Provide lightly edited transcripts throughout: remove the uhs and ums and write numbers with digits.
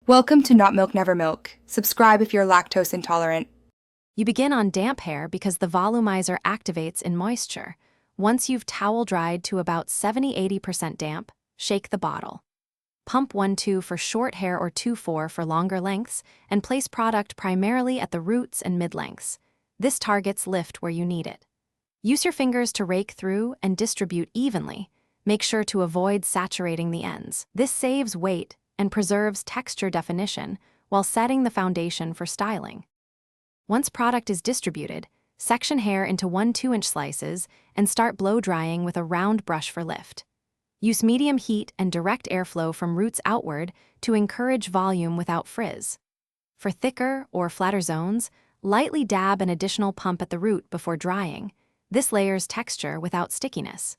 Welcome to Not Milk Never Milk. Subscribe if you're lactose intolerant. You begin on damp hair because the volumizer activates in moisture. Once you've towel dried to about 70–80% damp, shake the bottle. Pump 1-2 for short hair or 2-4 for longer lengths, and place product primarily at the roots and mid-lengths. This targets lift where you need it. Use your fingers to rake through and distribute evenly. Make sure to avoid saturating the ends. This saves weight and preserves texture definition while setting the foundation for styling. Once product is distributed, section hair into 1 2-inch slices and start blow drying with a round brush for lift. Use medium heat and direct airflow from roots outward to encourage volume without frizz. For thicker or flatter zones, lightly dab an additional pump at the root before drying. This layers texture without stickiness.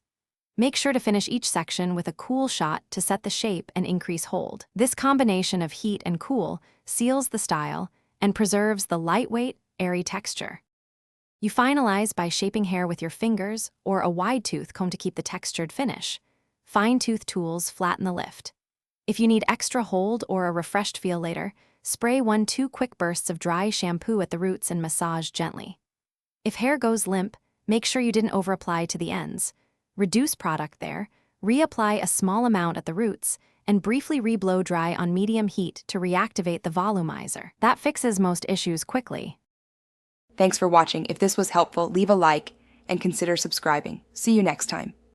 Make sure to finish each section with a cool shot to set the shape and increase hold. This combination of heat and cool seals the style and preserves the lightweight, airy texture. You finalize by shaping hair with your fingers or a wide-tooth comb to keep the textured finish. Fine-tooth tools flatten the lift. If you need extra hold or a refreshed feel later, spray 1-2 quick bursts of dry shampoo at the roots and massage gently. If hair goes limp, make sure you didn't over-apply to the ends. Reduce product there, reapply a small amount at the roots, and briefly re-blow dry on medium heat to reactivate the volumizer. That fixes most issues quickly. Thanks for watching. If this was helpful, leave a like and consider subscribing. See you next time.